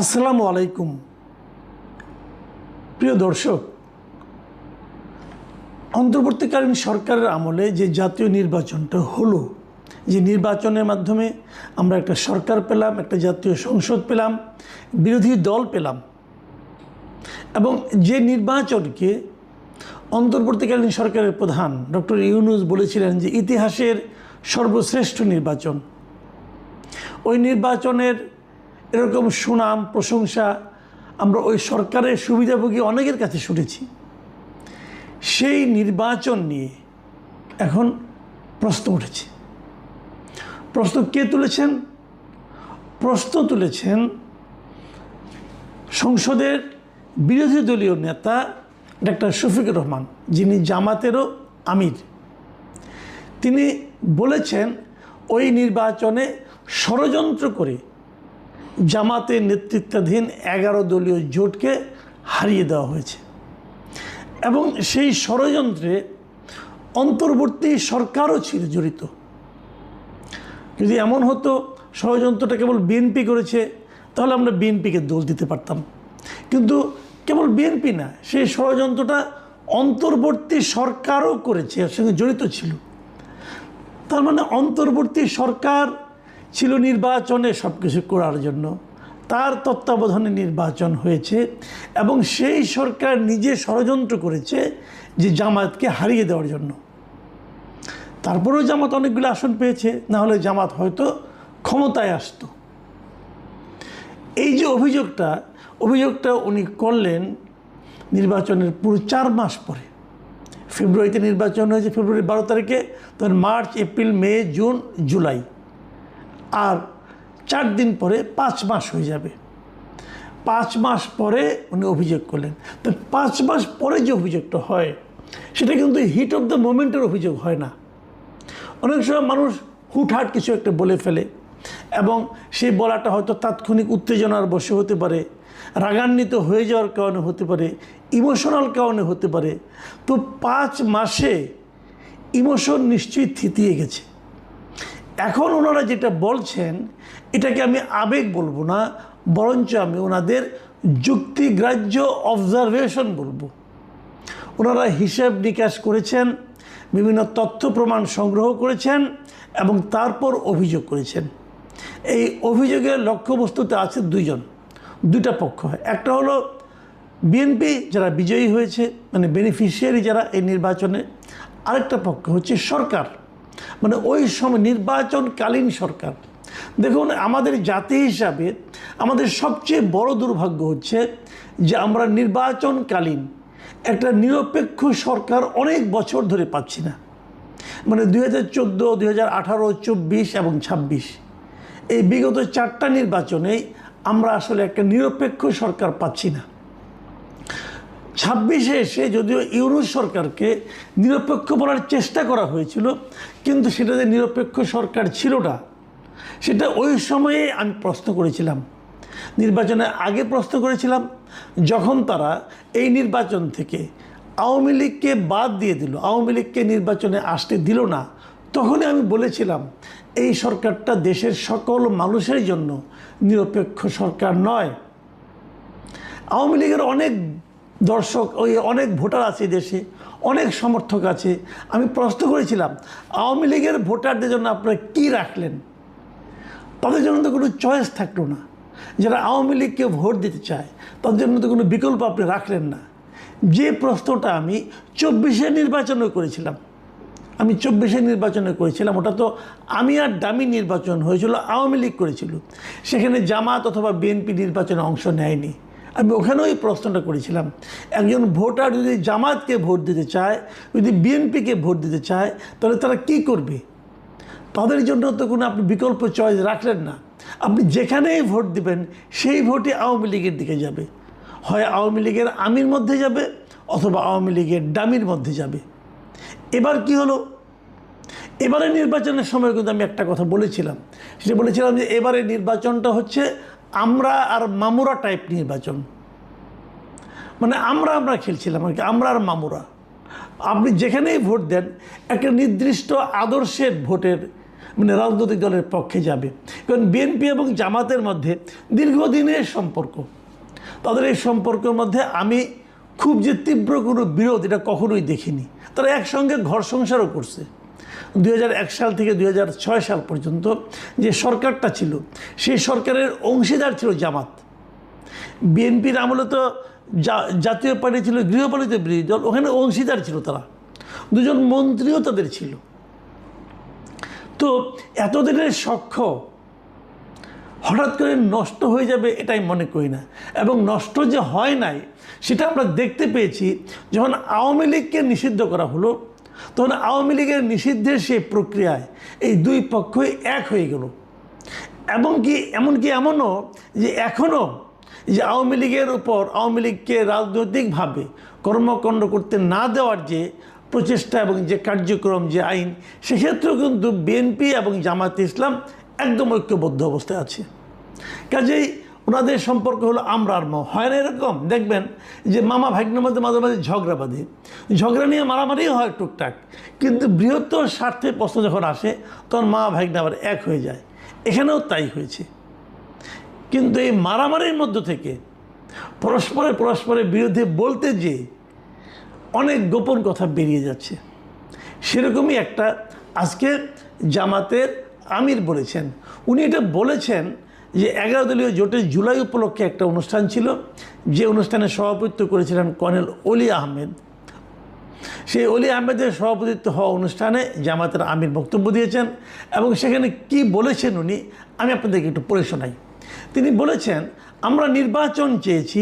আসসালামু আলাইকুম প্রিয় দর্শক, অন্তর্বর্তীকালীন সরকারের আমলে যে জাতীয় নির্বাচনটা হলো, যে নির্বাচনের মাধ্যমে আমরা একটা সরকার পেলাম, একটা জাতীয় সংসদ পেলাম, বিরোধী দল পেলাম, এবং যে নির্বাচনকে অন্তর্বর্তীকালীন সরকারের প্রধান ডক্টর ইউনূস বলেছিলেন যে ইতিহাসের সর্বশ্রেষ্ঠ নির্বাচন, ওই নির্বাচনের এরকম সুনাম প্রশংসা আমরা ওই সরকারের সুবিধাভোগী অনেকের কাছে শুনেছি। সেই নির্বাচন নিয়ে এখন প্রশ্ন উঠেছে। প্রশ্ন কে তুলেছেন? প্রশ্ন তুলেছেন সংসদের বিরোধী দলীয় নেতা ডাক্তার শফিকুর রহমান, যিনি জামাতেরও আমির। তিনি বলেছেন ওই নির্বাচনে ষড়যন্ত্র করে জামাতের নেতৃত্বাধীন 11 দলীয় জোটকে হারিয়ে দেওয়া হয়েছে, এবং সেই ষড়যন্ত্রে অন্তর্বর্তী সরকারও ছিল জড়িত। যদি এমন হতো ষড়যন্ত্রটা কেবল বিএনপি করেছে, তাহলে আমরা বিএনপিকে দোষ দিতে পারতাম, কিন্তু কেবল বিএনপি না, সেই ষড়যন্ত্রটা অন্তর্বর্তী সরকারও করেছে, এর সঙ্গে জড়িত ছিল। তার মানে অন্তর্বর্তী সরকার ছিল নির্বাচনে সব কিছু করার জন্য, তার তত্ত্বাবধানে নির্বাচন হয়েছে, এবং সেই সরকার নিজে ষড়যন্ত্র করেছে যে জামাতকে হারিয়ে দেওয়ার জন্য। তারপরেও জামাত অনেকগুলো আসন পেয়েছে, না হলে জামাত হয়তো ক্ষমতায় আসতো। এই যে অভিযোগটা উনি করলেন নির্বাচনের পুরো 4 মাস পরে। ফেব্রুয়ারিতে নির্বাচন হয়েছে, ফেব্রুয়ারি 12 তারিখে, তখন মার্চ, এপ্রিল, মে, জুন, জুলাই, আর 4 দিন পরে 5 মাস হয়ে যাবে। 5 মাস পরে উনি অভিযোগ করলেন। তো 5 মাস পরে যে অভিযোগটা হয়, সেটা কিন্তু হিট অফ দ্য মোমেন্টের অভিযোগ হয় না। অনেক সময় মানুষ হুটহাট কিছু একটা বলে ফেলে, এবং সেই বলাটা হয়তো তাৎক্ষণিক উত্তেজনার বশে হতে পারে, রাগান্বিত হয়ে যাওয়ার কারণে হতে পারে, ইমোশনাল কারণে হতে পারে। তো 5 মাসে ইমোশন নিশ্চয়ই থিতিয়ে গেছে। এখন ওনারা যেটা বলছেন, এটাকে আমি আবেগ বলবো না, বরঞ্চ আমি ওনাদের যুক্তিগ্রাহ্য অবজারভেশন বলবো। ওনারা হিসাব নিকাশ করেছেন, বিভিন্ন তথ্য প্রমাণ সংগ্রহ করেছেন, এবং তারপর অভিযোগ করেছেন। এই অভিযোগের লক্ষ্যবস্তুতে আছে দুইটা পক্ষ হয়। একটা হলো বিএনপি, যারা বিজয়ী হয়েছে, মানে বেনিফিশিয়ারি যারা এই নির্বাচনে। আরেকটা পক্ষ হচ্ছে সরকার, মানে ওই সময় নির্বাচনকালীন সরকার। দেখুন, আমাদের জাতি হিসাবে আমাদের সবচেয়ে বড় দুর্ভাগ্য হচ্ছে যে আমরা নির্বাচনকালীন একটা নিরপেক্ষ সরকার অনেক বছর ধরে পাচ্ছি না। মানে 2014, 2018, 24 এবং 26, এই বিগত 4টা নির্বাচনেই আমরা আসলে একটা নিরপেক্ষ সরকার পাচ্ছি না। 26-এ এসে যদিও ইউনূস সরকারকে নিরপেক্ষ বলার চেষ্টা করা হয়েছিল, কিন্তু সেটা যে নিরপেক্ষ সরকার ছিল না, সেটা ওই সময়ে আমি প্রশ্ন করেছিলাম। নির্বাচনের আগে প্রশ্ন করেছিলাম, যখন তারা এই নির্বাচন থেকে আওয়ামী লীগকে বাদ দিয়ে দিল, আওয়ামী লীগকে নির্বাচনে আসতে দিল না, তখনই আমি বলেছিলাম এই সরকারটা দেশের সকল মানুষের জন্য নিরপেক্ষ সরকার নয়। আওয়ামী লীগের অনেক দর্শক, অনেক ভোটার আছে দেশে, অনেক সমর্থক আছে। আমি প্রশ্ন করেছিলাম, আওয়ামী লীগের ভোটারদের জন্য আপনারা কী রাখলেন? তাদের জন্য তো কোনো চয়েস থাকলো না। যারা আওয়ামী লীগকে ভোট দিতে চায়, তাদের জন্য তো কোনো বিকল্প আপনি রাখলেন না। যে প্রশ্নটা আমি 24-এর নির্বাচনে করেছিলাম, ওটা তো আমি আর ডামি নির্বাচন হয়েছিল, আওয়ামী লীগ করেছিল। সেখানে জামাত অথবা বিএনপি নির্বাচনে অংশ নেয়নি। আমি ওখানেও এই প্রশ্নটা করেছিলাম, একজন ভোটার যদি জামাতকে ভোট দিতে চায়, যদি বিএনপিকে ভোট দিতে চায়, তাহলে তারা কী করবে? তাদের জন্য তো কোনো আপনি বিকল্প চয়েস রাখলেন না। আপনি যেখানেই ভোট দিবেন, সেই ভোটই আওয়ামী লীগের দিকে যাবে। হয় আওয়ামী লীগের আমির মধ্যে যাবে, অথবা আওয়ামী লীগের ডামির মধ্যে যাবে। এবার কি হলো? এবারে নির্বাচনের সময় কিন্তু আমি একটা কথা বলেছিলাম, সেটা বলেছিলাম যে এবারে নির্বাচনটা হচ্ছে আমরা আর মামুরা টাইপ নির্বাচন। মানে আমরা খেলছিলাম আর কি, আমরা আর মামুরা। আপনি যেখানেই ভোট দেন, একটা নির্দিষ্ট আদর্শের ভোটের মানে রাজনৈতিক দলের পক্ষে যাবে। কারণ বিএনপি এবং জামাতের মধ্যে দীর্ঘদিনের সম্পর্ক, তাদের এই সম্পর্কের মধ্যে আমি খুব যে তীব্র কোনো বিরোধ এটা কখনোই দেখিনি। তারা একসঙ্গে ঘর সংসারও করছে। 2001 সাল থেকে 2006 সাল পর্যন্ত যে সরকারটা ছিল সেই সরকারের অংশীদার ছিল জামাত। বিএনপির আমলে তো জাতীয় পার্টি ছিল গৃহপালিত বিরোধী দল, ওখানে অংশীদার ছিল তারা, দুজন মন্ত্রীও তাদের ছিল। তো এতদিনের সখ্য হঠাৎ করে নষ্ট হয়ে যাবে এটাই মনে করি না। এবং নষ্ট যে হয় নাই সেটা আমরা দেখতে পেয়েছি যখন আওয়ামী লীগকে নিষিদ্ধ করা হলো, তখন আওয়ামী লীগের নিষিদ্ধের সেই প্রক্রিয়ায় এই দুই পক্ষই এক হয়ে গেল। এমনকি এমনও যে এখনও যে আওয়ামী লীগের উপর আওয়ামী লীগকে রাজনৈতিকভাবে কর্মকাণ্ড করতে না দেওয়ার যে প্রচেষ্টা এবং যে কার্যক্রম, যে আইন, সেক্ষেত্রেও কিন্তু বিএনপি এবং জামায়াতে ইসলাম একদম ঐক্যবদ্ধ অবস্থায় আছে। কাজেই ওনাদের সম্পর্ক হলো আমরা আর মা, হয় না এরকম? দেখবেন যে মামা ভাগ্নের মধ্যে মাঝে মাঝে ঝগড়া বাঁধে, ঝগড়া নিয়ে মারামারিও হয় টুকটাক, কিন্তু বৃহত্তর স্বার্থে প্রশ্ন যখন আসে তখন মা ভাগ্নে আবার এক হয়ে যায়। এখানেও তাই হয়েছে। কিন্তু এই মারামারির মধ্য থেকে পরস্পরের বিরুদ্ধে বলতে যে অনেক গোপন কথা বেরিয়ে যাচ্ছে। সেরকমই একটা আজকে জামাতের আমির বলেছেন, উনি এটা বলেছেন যে 11 দলীয় জোটের জুলাই উপলক্ষে একটা অনুষ্ঠান ছিল, যে অনুষ্ঠানে সভাপতিত্ব করেছিলেন কর্নেল অলি আহমেদ। সেই অলি আহমেদের সভাপতিত্ব হওয়া অনুষ্ঠানে জামাতের আমির বক্তব্য দিয়েছেন এবং সেখানে কি বলেছেন উনি আমি আপনাদেরকে একটু পড়ে শোনাই। তিনি বলেছেন, আমরা নির্বাচন চেয়েছি,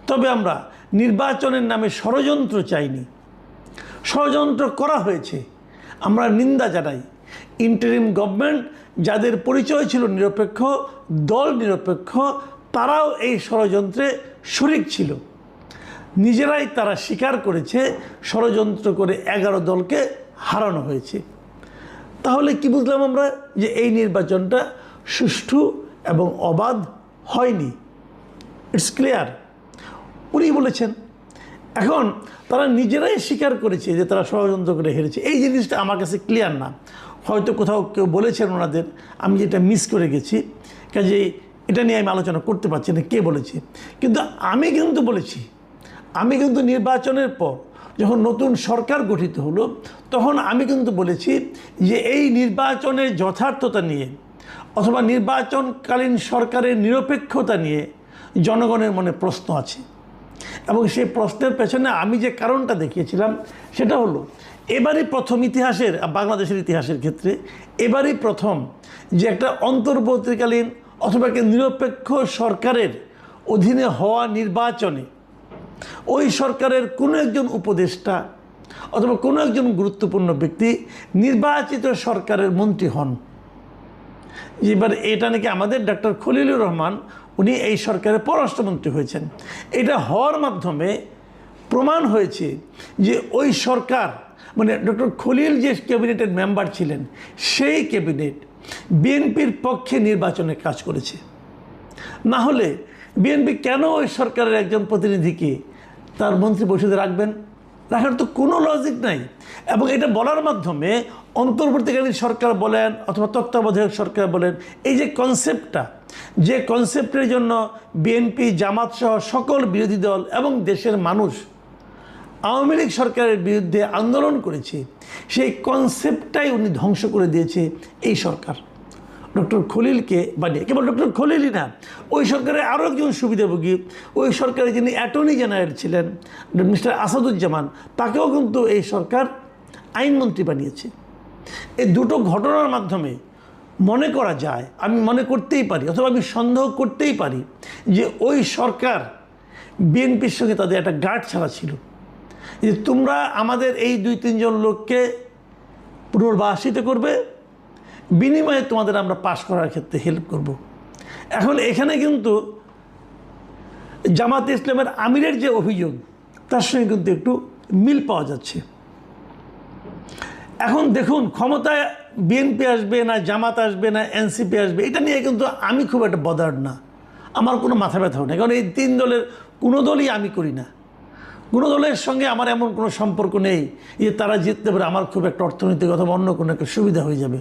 তবে আমরা নির্বাচনের নামে ষড়যন্ত্র চাইনি। ষড়যন্ত্র করা হয়েছে, আমরা নিন্দা জানাই। ইন্টারিম গভর্নমেন্ট যাদের পরিচয় ছিল নিরপেক্ষ, দল নিরপেক্ষ, তারাও এই ষড়যন্ত্রে শরিক ছিল। নিজেরাই তারা স্বীকার করেছে ষড়যন্ত্র করে 11 দলকে হারানো হয়েছে। তাহলে কি বুঝলাম আমরা? যে এই নির্বাচনটা সুষ্ঠু এবং অবাধ হয়নি। It's clear. উনি বলেছেন। এখন তারা নিজেরাই স্বীকার করেছে যে তারা ষড়যন্ত্র করে হেরেছে। এই জিনিসটা আমার কাছে ক্লিয়ার না, হয়তো কোথাও কেউ বলেছেন ওনাদের, আমি যেটা মিস করে গেছি, কাজে এটা নিয়ে আমি আলোচনা করতে পারছি না কে বলেছে। কিন্তু আমি কিন্তু বলেছি, আমি কিন্তু নির্বাচনের পর যখন নতুন সরকার গঠিত হলো তখন আমি কিন্তু বলেছি যে এই নির্বাচনের যথার্থতা নিয়ে অথবা নির্বাচনকালীন সরকারের নিরপেক্ষতা নিয়ে জনগণের মনে প্রশ্ন আছে। এবং সেই প্রশ্নের পেছনে আমি যে কারণটা দেখিয়েছিলাম সেটা হলো, এবারই প্রথম ইতিহাসের, বাংলাদেশের ইতিহাসের ক্ষেত্রে এবারই প্রথম যে একটা অন্তর্বর্তীকালীন অথবা একটা নিরপেক্ষ সরকারের অধীনে হওয়া নির্বাচনে ওই সরকারের কোনো একজন উপদেষ্টা অথবা কোনো একজন গুরুত্বপূর্ণ ব্যক্তি নির্বাচিত সরকারের মন্ত্রী হন। এবার এটা নাকি আমাদের ডক্টর খলিলুর রহমান, উনি এই সরকারের পররাষ্ট্রমন্ত্রী হয়েছেন। এটা হওয়ার মাধ্যমে প্রমাণ হয়েছে যে ওই সরকার, মানে ডক্টর খলিল যে ক্যাবিনেটের মেম্বার ছিলেন, সেই ক্যাবিনেট বিএনপির পক্ষে নির্বাচনে কাজ করেছে। না হলে বিএনপি কেন ওই সরকারের একজন প্রতিনিধিকে তার মন্ত্রী পরিষদে রাখবেন? রাখার তো কোনো লজিক নাই। এবং এটা বলার মাধ্যমে অন্তর্বর্তীকালীন সরকার বলেন অথবা তত্ত্বাবধায়ক সরকার বলেন, এই যে কনসেপ্টটা, যে কনসেপ্টের জন্য বিএনপি, জামাত সহ সকল বিরোধী দল এবং দেশের মানুষ আওয়ামী লীগ সরকারের বিরুদ্ধে আন্দোলন করেছে, সেই কনসেপ্টটাই উনি ধ্বংস করে দিয়েছে এই সরকার ডক্টর খলিলকে বানিয়ে। কেবল ডক্টর খলিলই না, ওই সরকারের আরও একজন সুবিধাভোগী, ওই সরকারে যিনি অ্যাটর্নি জেনারেল ছিলেন মিস্টার আসাদুজ্জামান, তাকেও কিন্তু এই সরকার আইনমন্ত্রী বানিয়েছে। এই দুটো ঘটনার মাধ্যমে মনে করা যায়, আমি মনে করতেই পারি অথবা আমি সন্দেহ করতেই পারি যে ওই সরকার বিএনপির সঙ্গে তাদের একটা গাঁট ছাড়া ছিল যে তোমরা আমাদের এই 2-3 জন লোককে পুনর্বাসিত করবে, বিনিময়ে তোমাদের আমরা পাশ করার ক্ষেত্রে হেল্প করব। এখন এখানে কিন্তু জামাতে ইসলামের আমিরের যে অভিযোগ তার সঙ্গে কিন্তু একটু মিল পাওয়া যাচ্ছে। এখন দেখুন, ক্ষমতায় বিএনপি আসবে না জামাত আসবে না এনসিপি আসবে, এটা নিয়ে কিন্তু আমি খুব একটা বদার না, আমার কোনো মাথা ব্যথাও নেই। কারণ এই 3 দলের কোনো দলই আমি করি না, কোনো দলের সঙ্গে আমার এমন কোনো সম্পর্ক নেই যে তারা জিততে পারে আমার খুব একটা অর্থনৈতিক অথবা অন্য কোনো একটা সুবিধা হয়ে যাবে।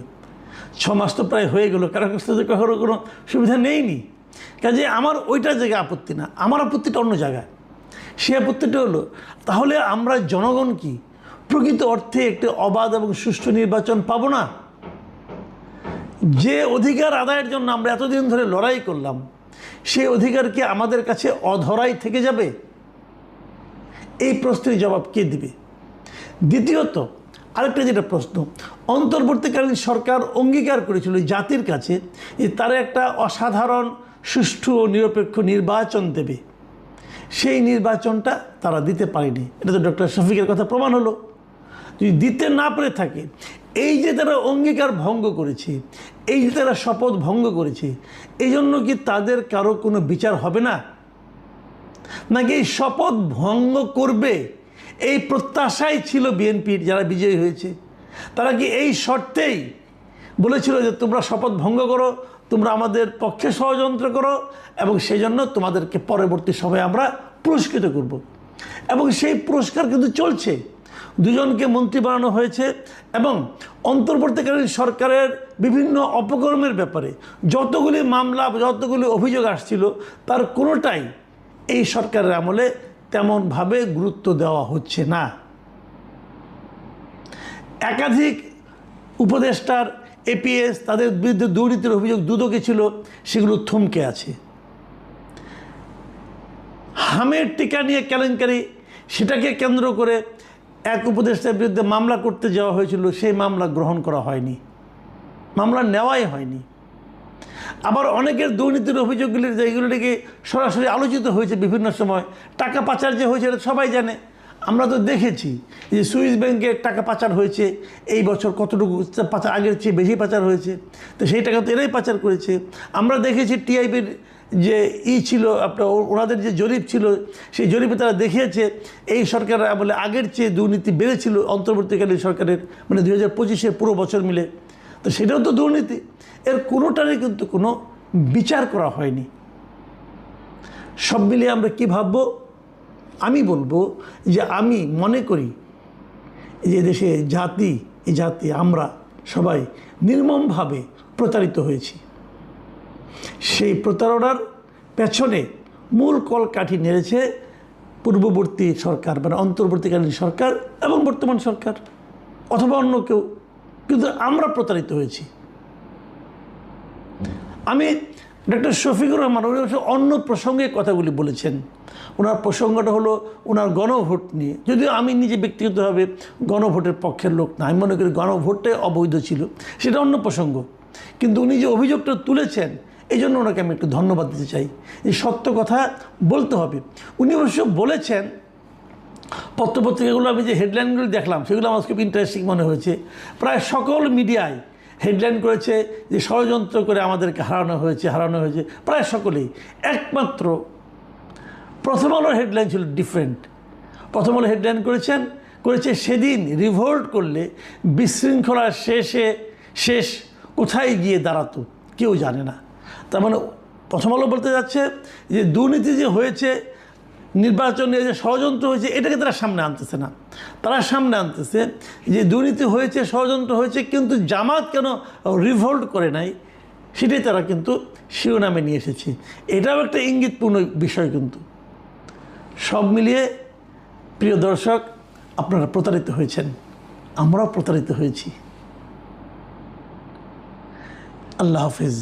6 মাস তো প্রায় হয়ে গেল, কারো কাছ থেকে কখনো কোনো সুবিধা নেইনি। কাজে আমার ওইটার জায়গায় আপত্তি না, আমার আপত্তিটা অন্য জায়গায়। সে আপত্তিটা হলো, তাহলে আমরা জনগণ কি প্রকৃত অর্থে একটি অবাধ এবং সুষ্ঠু নির্বাচন পাবো না? যে অধিকার আদায়ের জন্য আমরা এতদিন ধরে লড়াই করলাম, সেই অধিকার কি আমাদের কাছে অধরাই থেকে যাবে? এই প্রশ্নের জবাব কে দিবে? দ্বিতীয়ত আরেকটা যেটা প্রশ্ন, অন্তর্বর্তীকালীন সরকার অঙ্গীকার করেছিল জাতির কাছে যে তারা একটা অসাধারণ সুষ্ঠু ও নিরপেক্ষ নির্বাচন দেবে। সেই নির্বাচনটা তারা দিতে পারেনি। এটা তো ডক্টর শফিকের কথা প্রমাণ হলো। যদি দিতে না পারে থাকে, এই যে তারা অঙ্গীকার ভঙ্গ করেছে, এই যে তারা শপথ ভঙ্গ করেছে, এই জন্য কি তাদের কারো কোনো বিচার হবে না? নাকি এই শপথ ভঙ্গ করবে এই প্রত্যাশাই ছিল বিএনপির যারা বিজয়ী হয়েছে? তারা কি এই শর্তেই বলেছিল যে তোমরা শপথ ভঙ্গ করো, তোমরা আমাদের পক্ষে ষড়যন্ত্র করো এবং সেই জন্য তোমাদেরকে পরবর্তী সময়ে আমরা পুরস্কৃত করব? এবং সেই পুরস্কার কিন্তু চলছে। 2 জনকে মন্ত্রী বানানো হয়েছে এবং অন্তর্বর্তীকালীন সরকারের বিভিন্ন অপকর্মের ব্যাপারে যতগুলি মামলা, যতগুলি অভিযোগ আসছিল, তার কোনোটাই এই সরকারের আমলে তেমনভাবে গুরুত্ব দেওয়া হচ্ছে না। একাধিক উপদেষ্টার এপিএস তাদের বিরুদ্ধে দুর্নীতির অভিযোগ দুদকে ছিল, সেগুলো থমকে আছে। হামের টিকা নিয়ে কেলেঙ্কারি, সেটাকে কেন্দ্র করে এক উপদেষ্টার বিরুদ্ধে মামলা করতে যাওয়া হয়েছিল, সেই মামলা গ্রহণ করা হয়নি, মামলা নেওয়াই হয়নি। আবার অনেকের দুর্নীতির অভিযোগগুলি যেগুলো থেকে সরাসরি আলোচিত হয়েছে বিভিন্ন সময়, টাকা পাচার যে হয়েছে এটা সবাই জানে। আমরা তো দেখেছি যে সুইস ব্যাংকে টাকা পাচার হয়েছে, এই বছর কতটুকু পাচার, আগের চেয়ে বেশি পাচার হয়েছে, তো সেই টাকা তো এরাই পাচার করেছে। আমরা দেখেছি টিআইবির যে ছিল আপনার, ওনাদের যে জরিপ ছিল, সেই জরিপে তারা দেখিয়েছে এই সরকারের আমলে আগের চেয়ে দুর্নীতি বেড়েছিল অন্তর্বর্তীকালীন সরকারের, মানে 2025-এ পুরো বছর মিলে। তো সেটাও তো দুর্নীতি। এর কোনোটারই কিন্তু কোনো বিচার করা হয়নি। সব মিলিয়ে আমরা কী ভাববো? আমি বলবো যে আমি মনে করি যে দেশে এই জাতি আমরা সবাই নির্মমভাবে প্রতারিত হয়েছি। সেই প্রতারণার পেছনে মূল কলকাঠি নেড়েছে পূর্ববর্তী সরকার, মানে অন্তর্বর্তীকালীন সরকার এবং বর্তমান সরকার, অথবা অন্য কেউ, কিন্তু আমরা প্রতারিত হয়েছি। আমি ডক্টর শফিকুর রহমান অন্য প্রসঙ্গে কথাগুলি বলেছেন। ওনার প্রসঙ্গটা হলো ওনার গণভোট নিয়ে, যদিও আমি নিজে ব্যক্তিগতভাবে গণভোটের পক্ষের লোক না, আমি মনে করি গণভোটে অবৈধ ছিল, সেটা অন্য প্রসঙ্গ। কিন্তু উনি যে অভিযোগটা তুলেছেন, এই জন্য ওনাকে আমি একটু ধন্যবাদ দিতে চাই। এই সত্য কথা বলতে হবে। উনি অবশ্য বলেছেন, পত্রপত্রিকাগুলো আমি যে হেডলাইনগুলো দেখলাম, সেগুলো আমার খুব ইন্টারেস্টিং মনে হয়েছে। প্রায় সকল মিডিয়ায় হেডলাইন করেছে যে ষড়যন্ত্র করে আমাদেরকে হারানো হয়েছে, প্রায় সকলেই। একমাত্র প্রথম আলোর হেডলাইন ছিল ডিফারেন্ট। প্রথম আলো হেডলাইন করেছে সেদিন রিভোল্ট করলে বিশৃঙ্খলার শেষ কোথায় গিয়ে দাঁড়াতো কেউ জানে না। তার মানে প্রথম আলো বলতে যাচ্ছে যে দুর্নীতি যে হয়েছে, নির্বাচনে যে ষড়যন্ত্র হয়েছে, এটাকে তারা সামনে আনতেছে না। তারা সামনে আনতেছে যে দুর্নীতি হয়েছে, ষড়যন্ত্র হয়েছে, কিন্তু জামাত কেন রিভোল্ট করে নাই, সেটাই তারা কিন্তু শিরোনামে নিয়ে এসেছে। এটাও একটা ইঙ্গিতপূর্ণ বিষয়। কিন্তু সব মিলিয়ে প্রিয় দর্শক, আপনারা প্রতারিত হয়েছেন, আমরাও প্রতারিত হয়েছি। আল্লাহ হাফেজ।